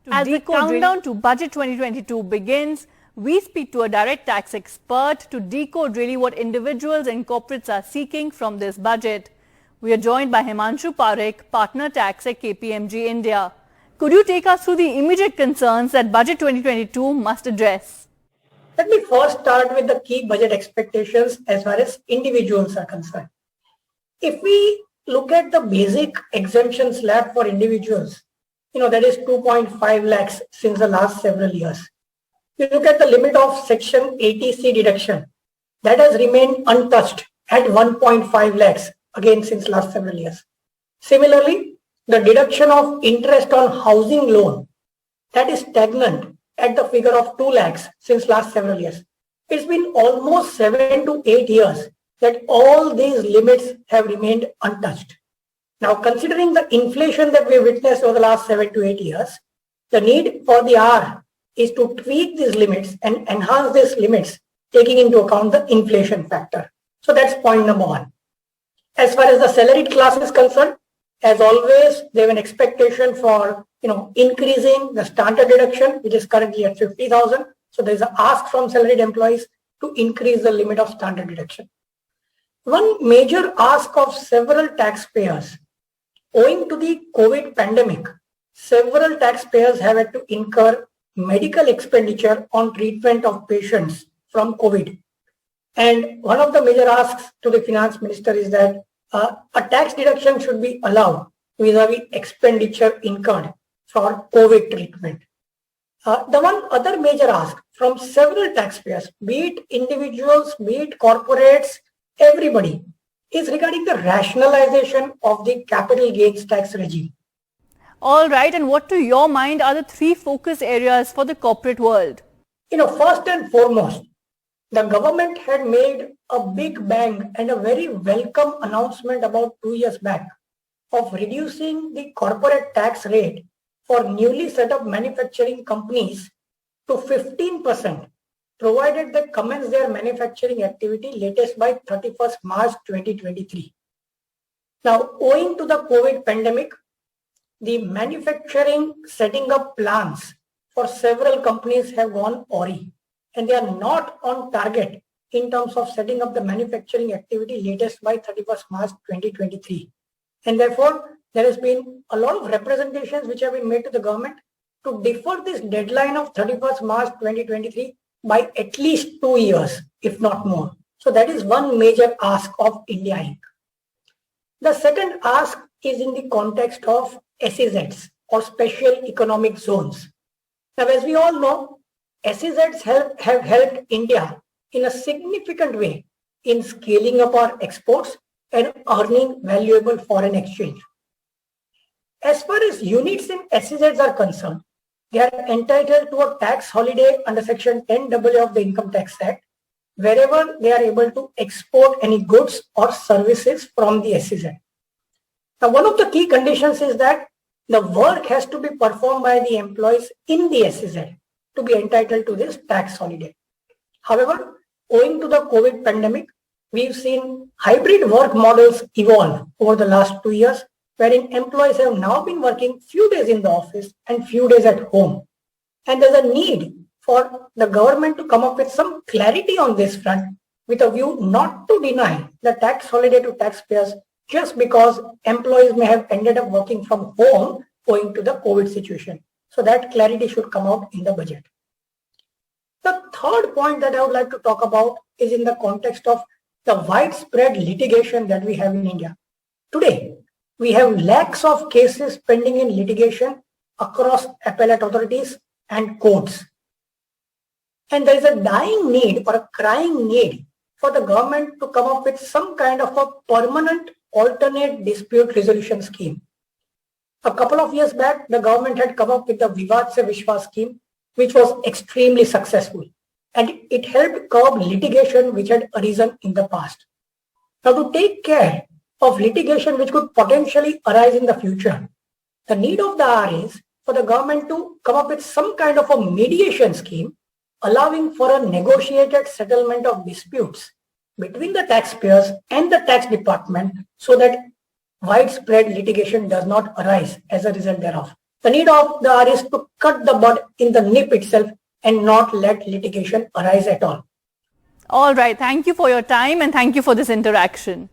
As the countdown to Budget 2022 begins, we speak to a direct tax expert to decode really what individuals and corporates are seeking from this budget. We are joined by Himanshu Parekh, Partner Tax at KPMG India. Could you take us through the immediate concerns that Budget 2022 must address? Let me first start with the key budget expectations as far as individuals are concerned. If we look at the basic exemption slab for individuals, that is 2.5 lakhs since the last several years. You look at the limit of Section 80C deduction, that has remained untouched at 1.5 lakhs again since last several years. Similarly, the deduction of interest on housing loan, that is stagnant at the figure of 2 lakhs since last several years. It's been almost 7 to 8 years that all these limits have remained untouched. Now, considering the inflation that we witnessed over the last 7 to 8 years, the need for the hour is to tweak these limits and enhance these limits, taking into account the inflation factor. So that's point number one. As far as the salaried class is concerned, as always, they have an expectation for increasing the standard deduction, which is currently at 50,000. So there is an ask from salaried employees to increase the limit of standard deduction. One major ask of several taxpayers, owing to the COVID pandemic, several taxpayers have had to incur medical expenditure on treatment of patients from COVID. And one of the major asks to the finance minister is that a tax deduction should be allowed vis-a-vis expenditure incurred for COVID treatment. The one other major ask from several taxpayers, be it individuals, be it corporates, everybody, is regarding the rationalization of the capital gains tax regime. All right, and what to your mind are the three focus areas for the corporate world? First and foremost, the government had made a big bang and a very welcome announcement about 2 years back of reducing the corporate tax rate for newly set up manufacturing companies to 15%, provided they commence their manufacturing activity latest by 31st March 2023. Now, owing to the COVID pandemic, the manufacturing setting up plans for several companies have gone awry, and they are not on target in terms of setting up the manufacturing activity latest by 31st March 2023. And therefore, there has been a lot of representations which have been made to the government to defer this deadline of 31st March 2023 by at least 2 years, if not more. So that is one major ask of India Inc. The second ask is in the context of SEZs or special economic zones. Now, as we all know, SEZs have helped India in a significant way in scaling up our exports and earning valuable foreign exchange. As far as units in SEZs are concerned, they are entitled to a tax holiday under Section 10AA of the Income Tax Act, wherever they are able to export any goods or services from the SEZ. Now, one of the key conditions is that the work has to be performed by the employees in the SEZ to be entitled to this tax holiday. However, owing to the COVID pandemic, we've seen hybrid work models evolve over the last 2 years, wherein employees have now been working few days in the office and few days at home. And there's a need for the government to come up with some clarity on this front with a view not to deny the tax holiday to taxpayers just because employees may have ended up working from home owing to the COVID situation. So that clarity should come out in the budget. The third point that I would like to talk about is in the context of the widespread litigation that we have in India. Today, we have lakhs of cases pending in litigation across appellate authorities and courts. And there is a dying need or a crying need for the government to come up with some kind of a permanent alternate dispute resolution scheme. A couple of years back, the government had come up with the Vivad Se Vishwas scheme, which was extremely successful. And it helped curb litigation which had arisen in the past. Now, to take care of litigation which could potentially arise in the future, the need of the hour is for the government to come up with some kind of a mediation scheme allowing for a negotiated settlement of disputes between the taxpayers and the tax department so that widespread litigation does not arise as a result thereof. The need of the hour is to cut the bud in the nip itself and not let litigation arise at all. All right. Thank you for your time and thank you for this interaction.